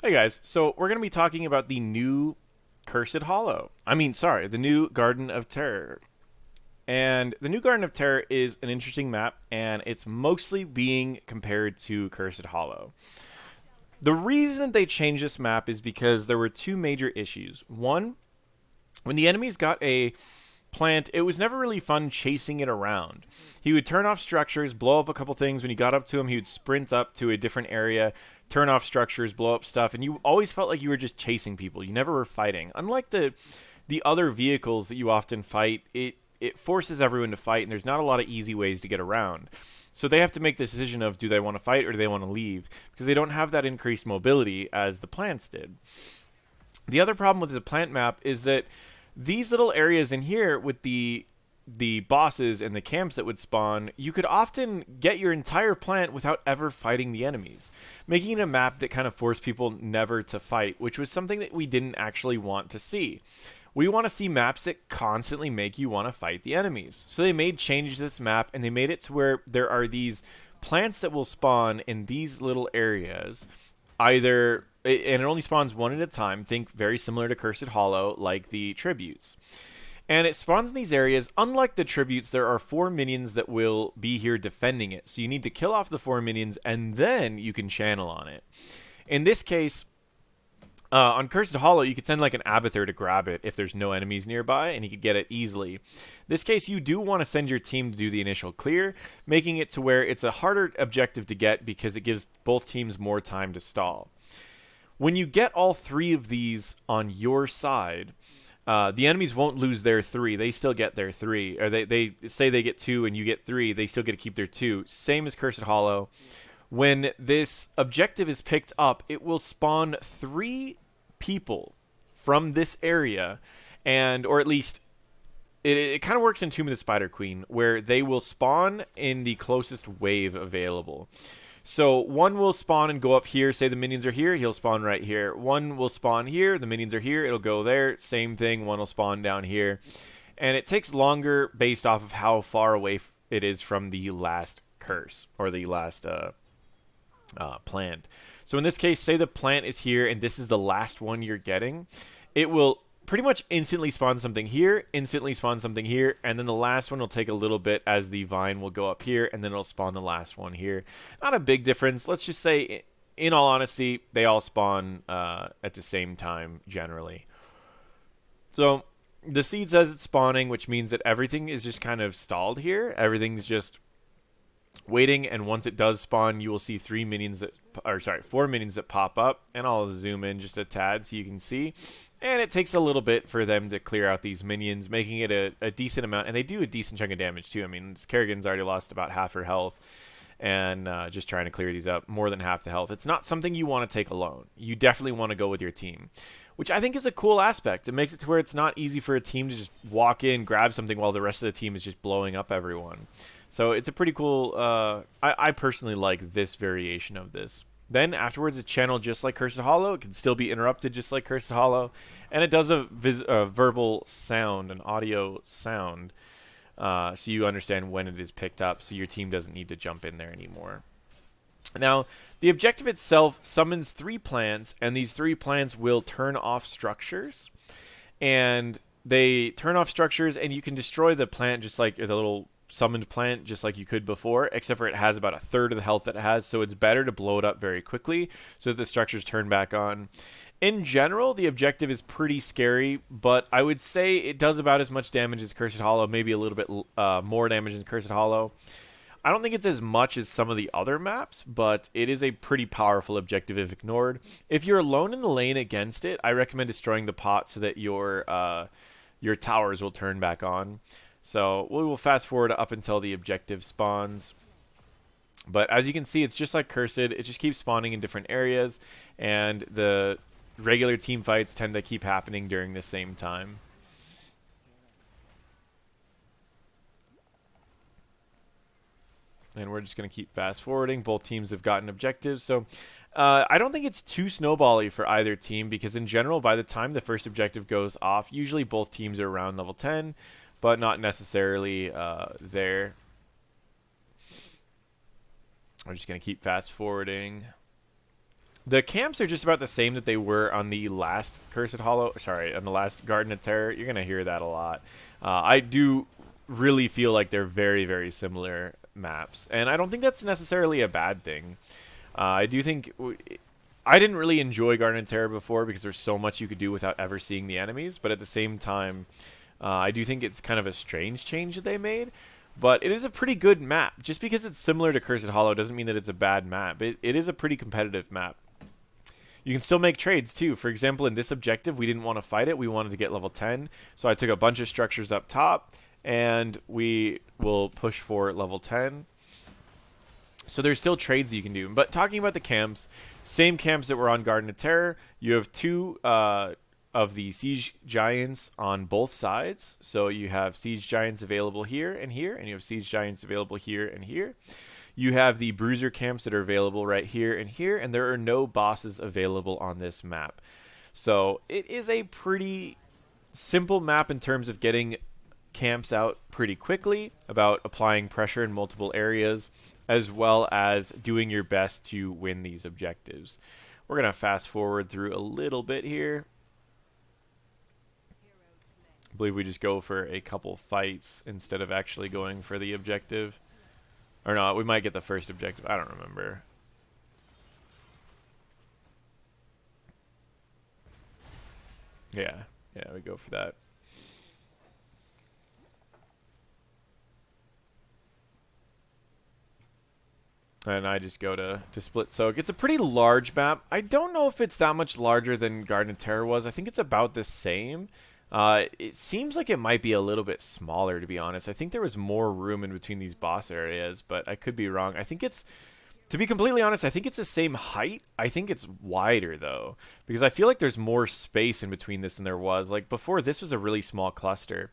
Hey guys, so we're going to be talking about the new Cursed Hollow. The new Garden of Terror. And the new Garden of Terror is an interesting map, and it's mostly being compared to Cursed Hollow. The reason they changed this map is because there were two major issues. One, when the enemies got a plant, it was never really fun chasing it around. He would turn off structures, blow up a couple things. When you got up to him, he would sprint up to a different area, turn off structures, blow up stuff, and you always felt like you were just chasing people. You never were fighting. Unlike the other vehicles that you often fight, it forces everyone to fight, and there's not a lot of easy ways to get around. So they have to make the decision of, do they want to fight or do they want to leave, because they don't have that increased mobility as the plants did. The other problem with the plant map is that these little areas in here with the bosses and the camps that would spawn, you could often get your entire plant without ever fighting the enemies, making it a map that kind of forced people never to fight, which was something that we didn't actually want to see. We want to see maps that constantly make you want to fight the enemies. So they made changes to this map, and they made it to where there are these plants that will spawn in these little areas, either, and it only spawns one at a time. Think very similar to Cursed Hollow, like the tributes. And it spawns in these areas. Unlike the tributes, there are 4 minions that will be here defending it. So you need to kill off the 4 minions, and then you can channel on it. In this case, on Cursed Hollow, you could send like an Abathur to grab it if there's no enemies nearby, and he could get it easily. This case, you do want to send your team to do the initial clear, making it to where it's a harder objective to get because it gives both teams more time to stall. When you get all 3 of these on your side, the enemies won't lose their 3. They still get their 3. Or they say they get 2 and you get 3. They still get to keep their 2. Same as Cursed Hollow. When this objective is picked up, it will spawn 3 people from this area. Or at least, it kind of works in Tomb of the Spider Queen, where they will spawn in the closest wave available. So one will spawn and go up here. Say the minions are here, he'll spawn right here. One will spawn here, the minions are here, it'll go there. Same thing, one will spawn down here. And it takes longer based off of how far away it is from the last curse, or the last plant. So in this case, say the plant is here and this is the last one you're getting. It will pretty much instantly spawn something here, instantly spawn something here, and then the last one will take a little bit as the vine will go up here, and then it'll spawn the last one here. Not a big difference. Let's just say, in all honesty, they all spawn at the same time, generally. So, the seed says it's spawning, which means that everything is just kind of stalled here. Everything's just waiting, and once it does spawn, you will see 4 minions that pop up, and I'll zoom in just a tad so you can see. And it takes a little bit for them to clear out these minions, making it a decent amount. And they do a decent chunk of damage, too. I mean, Kerrigan's already lost about half her health. And just trying to clear these up, more than half the health. It's not something you want to take alone. You definitely want to go with your team, which I think is a cool aspect. It makes it to where it's not easy for a team to just walk in, grab something while the rest of the team is just blowing up everyone. So it's a pretty cool... I personally like this variation of this. Then afterwards, it's channeled just like Cursed Hollow. It can still be interrupted just like Cursed Hollow. And it does a verbal sound, an audio sound, so you understand when it is picked up, so your team doesn't need to jump in there anymore. Now, the objective itself summons 3 plants, and these 3 plants will turn off structures. And they turn off structures, and you can destroy the plant just like the little summoned plant just like you could before, except for it has about a third of the health that it has, so it's better to blow it up very quickly so that the structures turn back on. In general, the objective is pretty scary, but I would say it does about as much damage as Cursed Hollow, maybe a little bit more damage than Cursed Hollow. I don't think it's as much as some of the other maps, but it is a pretty powerful objective if ignored. If you're alone in the lane against it, I recommend destroying the pot so that your towers will turn back on. So we will fast forward up until the objective spawns. But as you can see, it's just like Cursed. It just keeps spawning in different areas, and the regular team fights tend to keep happening during the same time. And we're just going to keep fast forwarding. Both teams have gotten objectives. So I don't think it's too snowbally for either team, because in general, by the time the first objective goes off, usually both teams are around level 10. But not necessarily there. We're just going to keep fast forwarding. The camps are just about the same that they were on the last Cursed Hollow. Sorry, on the last Garden of Terror. You're gonna hear that a lot. I do really feel like they're very, very similar maps, and I don't think that's necessarily a bad thing. I do think I didn't really enjoy Garden of Terror before because there's so much you could do without ever seeing the enemies, but at the same time, I do think it's kind of a strange change that they made. But it is a pretty good map. Just because it's similar to Cursed Hollow doesn't mean that it's a bad map. It is a pretty competitive map. You can still make trades too. For example, in this objective, we didn't want to fight it. We wanted to get level 10. So I took a bunch of structures up top, and we will push for level 10. So there's still trades you can do. But talking about the camps, same camps that were on Garden of Terror. You have two of the Siege Giants on both sides. So you have Siege Giants available here, and you have Siege Giants available here and here. You have the Bruiser camps that are available right here, and there are no bosses available on this map. So it is a pretty simple map in terms of getting camps out pretty quickly, about applying pressure in multiple areas, as well as doing your best to win these objectives. We're going to fast forward through a little bit here. I believe we just go for a couple fights instead of actually going for the objective. Or not, we might get the first objective. I don't remember. Yeah, we go for that. And I just go to split soak. It's a pretty large map. I don't know if it's that much larger than Garden of Terror was. I think it's about the same. It seems like it might be a little bit smaller, to be honest. I think there was more room in between these boss areas, but I could be wrong. I think it's, to be completely honest, I think it's the same height. I think it's wider, though, because I feel like there's more space in between this than there was. Like, before, this was a really small cluster.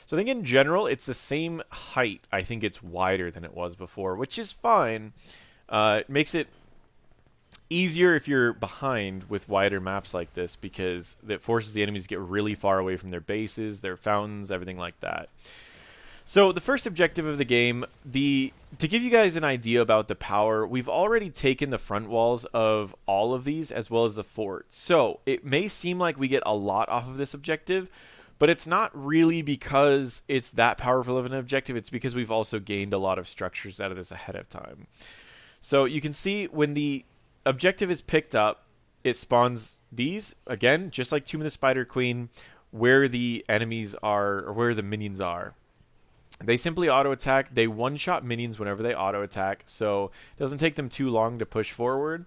So I think in general, it's the same height. I think it's wider than it was before, which is fine. It makes it easier if you're behind with wider maps like this, because that forces the enemies to get really far away from their bases, their fountains, everything like that. So the first objective of the game, to give you guys an idea about the power, we've already taken the front walls of all of these as well as the fort. So it may seem like we get a lot off of this objective, but it's not really because it's that powerful of an objective. It's because we've also gained a lot of structures out of this ahead of time. So you can see when the objective is picked up, it spawns these, again, just like Tomb of the Spider Queen, where the enemies are, or where the minions are. They simply auto-attack. They one-shot minions whenever they auto-attack, so it doesn't take them too long to push forward.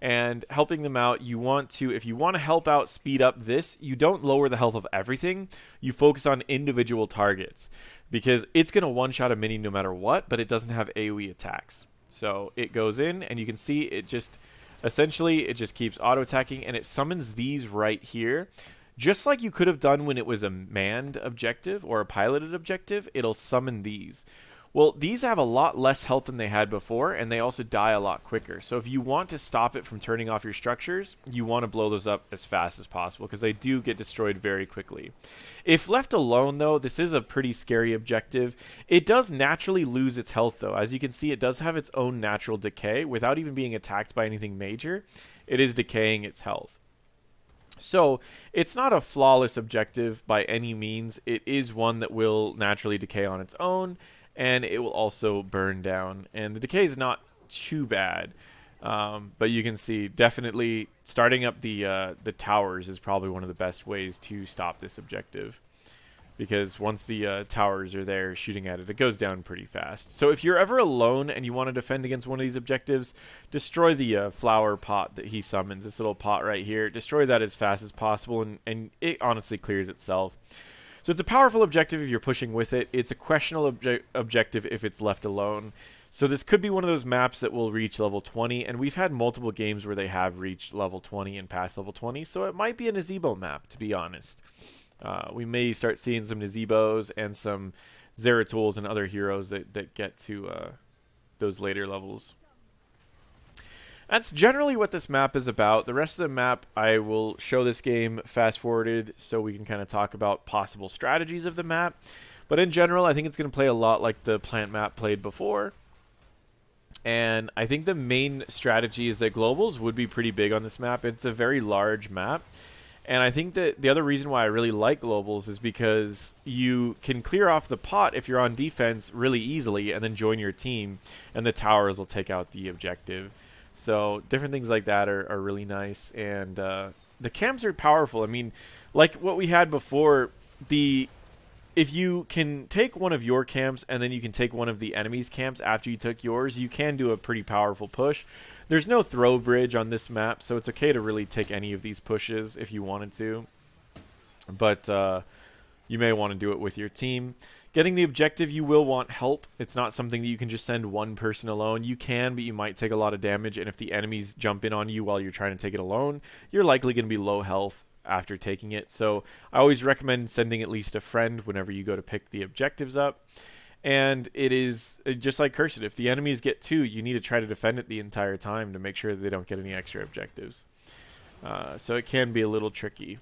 And helping them out, you want to, if you want to help out speed up this, you don't lower the health of everything. You focus on individual targets, because it's going to one-shot a minion no matter what, but it doesn't have AoE attacks. So it goes in, and you can see it just, essentially, it just keeps auto-attacking, and it summons these right here. Just like you could have done when it was a manned objective or a piloted objective, it'll summon these. Well, these have a lot less health than they had before, and they also die a lot quicker. So if you want to stop it from turning off your structures, you want to blow those up as fast as possible, because they do get destroyed very quickly. If left alone, though, this is a pretty scary objective. It does naturally lose its health, though. As you can see, it does have its own natural decay. Without even being attacked by anything major, it is decaying its health. So it's not a flawless objective by any means. It is one that will naturally decay on its own, and it will also burn down. And the decay is not too bad, but you can see definitely starting up the towers is probably one of the best ways to stop this objective, because once the towers are there shooting at it, it goes down pretty fast. So if you're ever alone and you want to defend against one of these objectives, destroy the flower pot that he summons, this little pot right here. Destroy that as fast as possible, and it honestly clears itself. So it's a powerful objective if you're pushing with it. It's a questionable objective if it's left alone. So this could be one of those maps that will reach level 20, and we've had multiple games where they have reached level 20 and past level 20, so it might be a Nazebo map, to be honest. We may start seeing some Nazebos and some Zeratools and other heroes that get to those later levels. That's generally what this map is about. The rest of the map, I will show this game fast forwarded so we can kind of talk about possible strategies of the map. But in general, I think it's going to play a lot like the plant map played before. And I think the main strategy is that globals would be pretty big on this map. It's a very large map. And I think that the other reason why I really like globals is because you can clear off the pot if you're on defense really easily and then join your team, and the towers will take out the objective. So different things like that are really nice. And the camps are powerful. I mean, like what we had before, if you can take one of your camps and then you can take one of the enemy's camps after you took yours, you can do a pretty powerful push. There's no throw bridge on this map, so it's okay to really take any of these pushes if you wanted to. But you may want to do it with your team. Getting the objective, you will want help. It's not something that you can just send one person alone. You can, but you might take a lot of damage, and if the enemies jump in on you while you're trying to take it alone, you're likely going to be low health after taking it. So I always recommend sending at least a friend whenever you go to pick the objectives up. And it is just like Cursed. If the enemies get 2, you need to try to defend it the entire time to make sure that they don't get any extra objectives. So it can be a little tricky.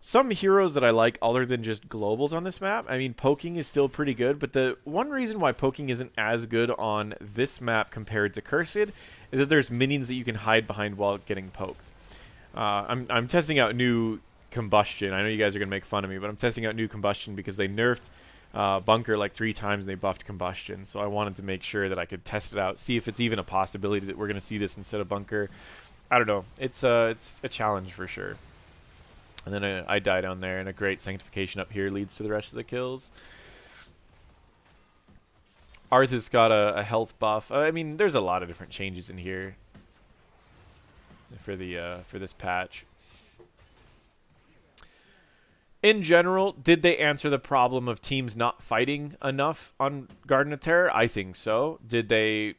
Some heroes that I like other than just globals on this map, I mean, poking is still pretty good, but the one reason why poking isn't as good on this map compared to Cursed is that there's minions that you can hide behind while getting poked. I'm testing out new Combustion. I know you guys are going to make fun of me, but I'm testing out new Combustion because they nerfed Bunker like 3 times and they buffed Combustion. So I wanted to make sure that I could test it out, see if it's even a possibility that we're going to see this instead of Bunker. I don't know. It's a challenge for sure. And then I die down there, and a great Sanctification up here leads to the rest of the kills. Arthas got a health buff. I mean, there's a lot of different changes in here for this patch. In general, did they answer the problem of teams not fighting enough on Garden of Terror? I think so. Did they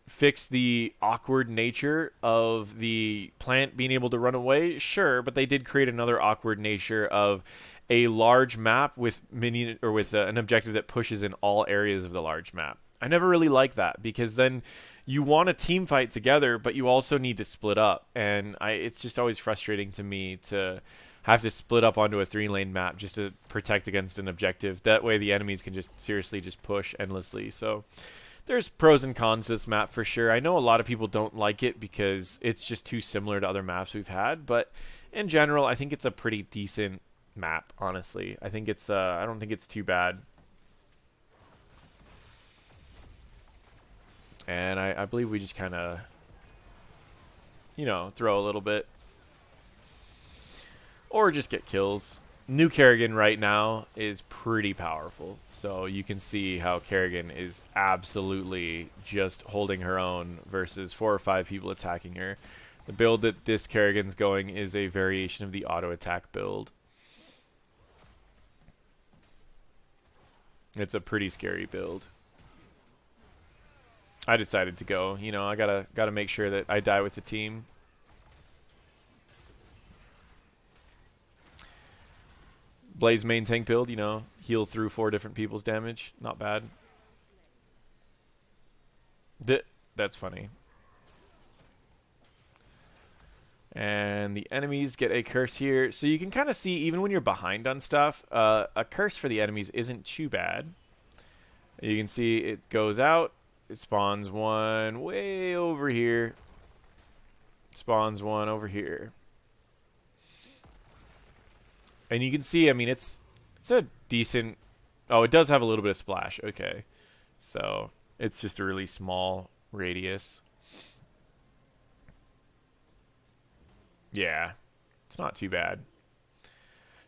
fix the awkward nature of the plant being able to run away? Sure, but they did create another awkward nature of a large map with an objective that pushes in all areas of the large map. I never really like that because then you want a team fight together, but you also need to split up, and it's just always frustrating to me to have to split up onto a 3-lane map just to protect against an objective. That way the enemies can just seriously just push endlessly. So there's pros and cons to this map for sure. I know a lot of people don't like it because it's just too similar to other maps we've had, but in general, I think it's a pretty decent map, honestly. I think it's I don't think it's too bad. And I believe we just kind of, you know, throw a little bit. Or just get kills. New Kerrigan right now is pretty powerful. So you can see how Kerrigan is absolutely just holding her own versus 4 or 5 people attacking her. The build that this Kerrigan's going is a variation of the auto attack build. It's a pretty scary build. I decided to go. You know, I gotta make sure that I die with the team. Blaze main tank build, you know, heal through 4 different people's damage. Not bad. That's funny. And the enemies get a curse here. So you can kind of see, even when you're behind on stuff, a curse for the enemies isn't too bad. You can see it goes out. It spawns one way over here. Spawns one over here. And you can see, I mean, it's a decent... Oh, it does have a little bit of splash. Okay. So it's just a really small radius. Yeah. It's not too bad.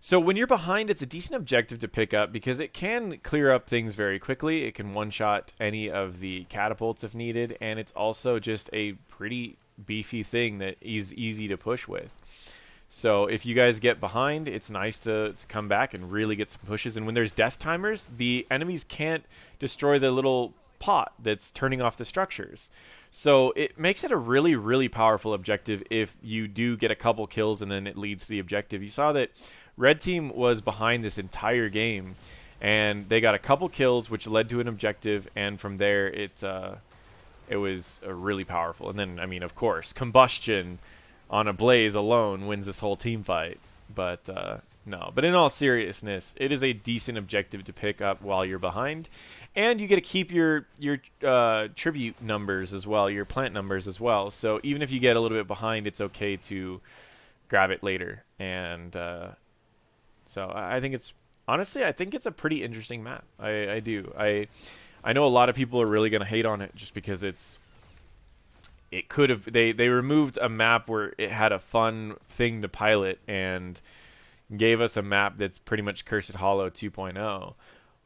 So when you're behind, it's a decent objective to pick up because it can clear up things very quickly. It can one-shot any of the catapults if needed. And it's also just a pretty beefy thing that is easy to push with. So if you guys get behind, it's nice to come back and really get some pushes. And when there's death timers, the enemies can't destroy the little pot that's turning off the structures. So it makes it a really, really powerful objective if you do get a couple kills and then it leads to the objective. You saw that Red Team was behind this entire game, and they got a couple kills, which led to an objective, and from there it was really powerful. And then, I mean, of course, Combustion on a Blaze alone wins this whole team fight. But No, but in all seriousness, it is a decent objective to pick up while you're behind, and you get to keep your tribute numbers as well, your plant numbers as well. So even if you get a little bit behind, it's okay to grab it later. And so I think it's honestly, I think it's a pretty interesting map. I do. I know a lot of people are really gonna hate on it just because it could have they removed a map where it had a fun thing to pilot and gave us a map that's pretty much Cursed Hollow 2.0.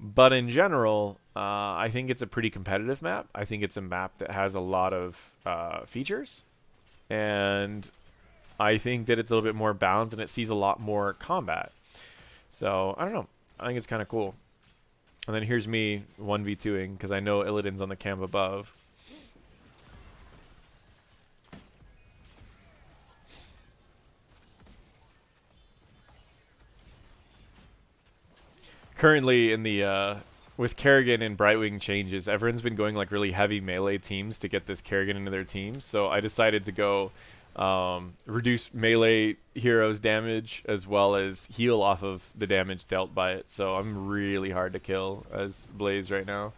But in general, I think it's a pretty competitive map. I think it's a map that has a lot of features, and I think that it's a little bit more balanced and it sees a lot more combat. So I don't know. I think it's kind of cool. And then here's me 1v2ing because I know Illidan's on the camp above. Currently in the with Kerrigan and Brightwing changes, everyone's been going like really heavy melee teams to get this Kerrigan into their teams. So I decided to go reduce melee heroes damage as well as heal off of the damage dealt by it. So I'm really hard to kill as Blaze right now.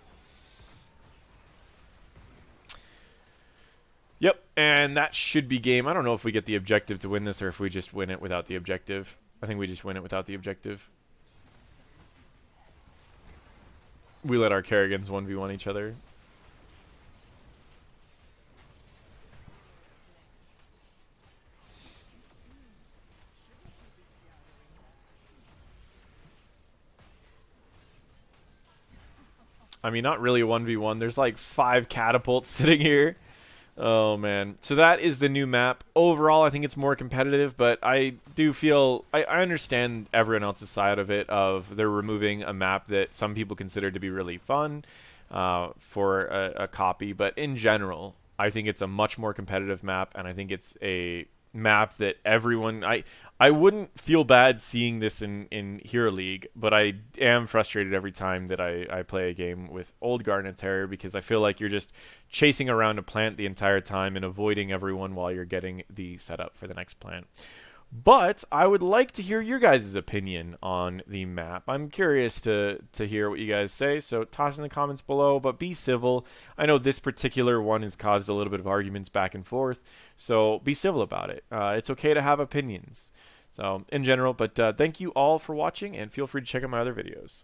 Yep, and that should be game. I don't know if we get the objective to win this or if we just win it without the objective. I think we just win it without the objective. We let our Kerrigans 1v1 each other. I mean, not really a 1v1. There's like 5 catapults sitting here. Oh, man. So that is the new map. Overall, I think it's more competitive, but I do feel... I understand everyone else's side of it, of they're removing a map that some people consider to be really fun for a copy. But in general, I think it's a much more competitive map, and I think it's a map that everyone... I wouldn't feel bad seeing this in Hero League, but I am frustrated every time that I play a game with Old Garden of Terror because I feel like you're just chasing around a plant the entire time and avoiding everyone while you're getting the setup for the next plant. But I would like to hear your guys' opinion on the map. I'm curious to hear what you guys say, so toss in the comments below, but be civil. I know this particular one has caused a little bit of arguments back and forth, so be civil about it. It's okay to have opinions. So, in general, but thank you all for watching, and feel free to check out my other videos.